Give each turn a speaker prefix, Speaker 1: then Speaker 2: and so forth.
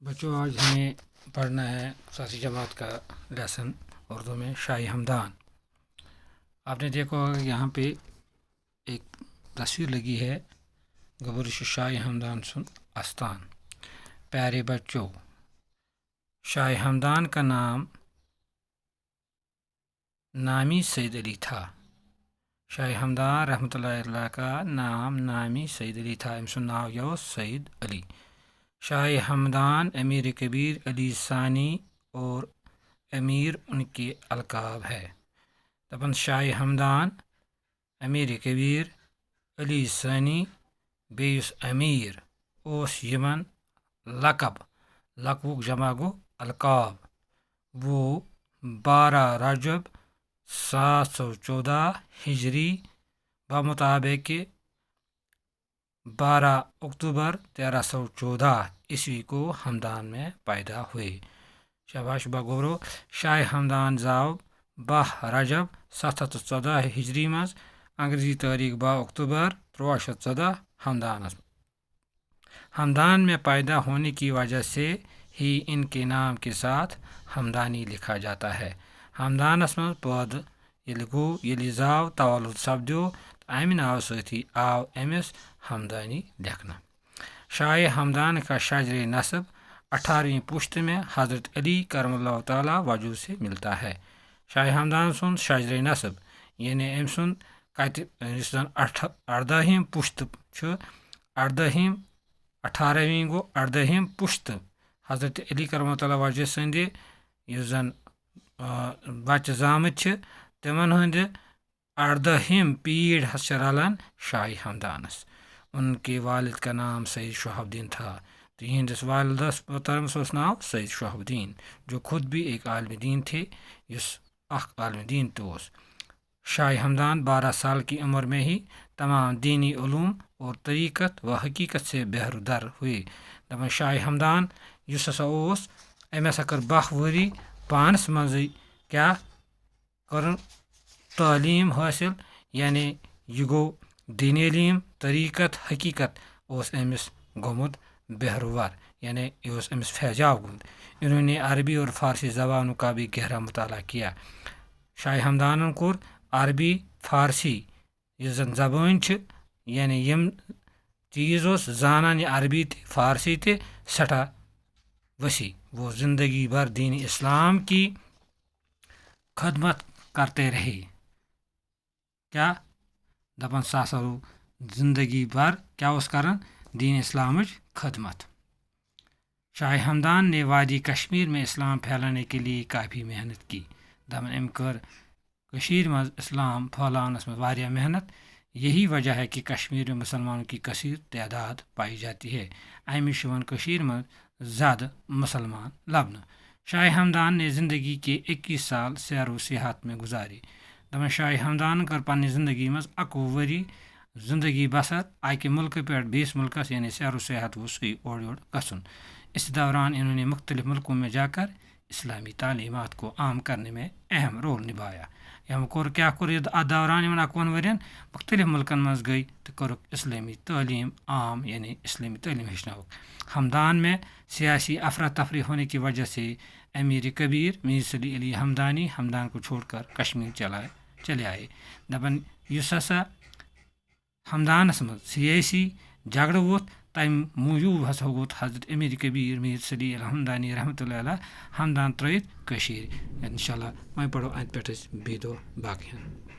Speaker 1: بچوں، آج ہمیں پڑھنا ہے ساتھی جماعت کا لیسن اردو میں شاہ ہمدان۔ آپ نے دیکھا ہوگا یہاں پہ ایک تصویر لگی ہے گبرش شاہ ہمدان سن آستان۔ پیارے بچوں، شاہ ہمدان کا نامی سید علی تھا۔ شاہ ہمدان رحمۃ اللہ علیہ کا نامی سید علی تھا۔ ام سن ناو گو سید علی۔ شاہ ہمدان امیر کبیر علی ثانی اور امیر ان کے القاب ہے۔ دپن شاہ ہمدان امیر کبیر علی ثانی بیس امیر اوس یمن لقبک جمع گو القاب۔ وہ 12 رجب 714 ہجری بمطابق 12 اکتوبر 1314 عیسوی کو ہمدان میں پیدا ہوئے۔ شاباش بگورو۔ شاہ ہمدان زاو 12 رجب 714 ہجری مز انگریزی تاریخ 12 اکتوبر 1314 ہمدان میں پیدا ہونے کی وجہ سے ہی ان کے نام کے ساتھ ہمدانی لکھا جاتا ہے۔ ہمدانس مز پود یلی زاو تولد سپدیو امہ ناو سۭتی آو امس ہمدانی لکھنا۔ شاہ ہمدان کا شجر نسب 18ویں پشت میں حضرت علی کرم اللہ تعالی وجہ سے ملتا ہے۔ شاہ ہمدان سن شجر نسب یعنی ام سن اس زن 18ویں پشت 18ویں گو 18ویں پشت حضرت علی کرم اللہ تعالی وجہ سند یس زن بچہ زامت تمن ہند 18ویں پیڑ رلان شاہ ہمدانس۔ ان کے والد کا نام سید شہاب الدین تھا۔ تو یہندس والدس محترمس ناو سید شہاب الدین، جو خود بھی ایک عالم دین تھے، عالم دین توس۔ شاہ ہمدان 12 سال کی عمر میں ہی تمام دینی علوم اور طریقت و حقیقت سے بہرودر ہوئے۔ دپان شاہ ہمدان اس ہسا ام ہسا کر 12 وری پانس مز کیا کرن تعلیم حاصل، یعنی یہ گو دینی علم طریقت حقیقت امس گومت بہرور، یعنی یہ امس فیضیاب گومت۔ انہوں نے عربی اور فارسی زبانوں کا بھی گہرا مطالعہ کیا۔ شاہ ہمدان کور عربی فارسی یہ زن زبان یعنی یم چیز زانان یہ عربی تہ فارسی تہ سٹھا وسیع۔ وہ زندگی بھر دین اسلام کی خدمت کرتے رہے۔ کیا دپان سا زندگی بھر کیا کران دین اسلامچ خدمت۔ شاہ ہمدان نے وادی کشمیر میں اسلام پھیلانے کے لیے کافی محنت کی۔ دپان ام کر کشیر مز اسلام پھیلاونس میں واریاہ محنت۔ یہی وجہ ہے کہ کشمیر میں مسلمانوں کی کثیر تعداد پائی جاتی ہے۔ امش کشیر مز زیادہ مسلمان لبنہ۔ شاہ ہمدان نے زندگی کے 21 سال سیر و سیاحت میں گزارے۔ دپان شاہ ہمدان کر پنہ زندگی مز 21 وری زندگی بسر اکہ ملک پہ بیس ملکس یعنی سیر و سیاحت اور یور گھن۔ اس دوران انہوں نے مختلف ملکوں میں جا کر اسلامی تعلیمات کو عام کرنے میں اہم رول نبھایا۔ کیا دوران 21 ورین مختلف ملکن مز گئی تو کرک اسلامی تعلیم عام، یعنی اسلامی تعلیم ہیچنوک۔ ہمدان میں سیاسی افراتفری ہونے کی وجہ سے امیر کبیر میر صلی علی ہمدانی ہمدان کو چھوڑ کر کشمیر چلے آئے۔ دپان اس ہسا ہمدانس مز سیاسی جھگڑ ووت تمہ موجوب ہسا گوت حضرت امیر کبیر میر صلی علی ہمدانی رحمۃ اللہ علیہ ہمدان ترٲیِتھ کشیر۔ انشاء اللہ وۄنۍ پرو اتھ پٮ۪ٹھ أسۍ بیٚیہِ دۄہ باقٕے۔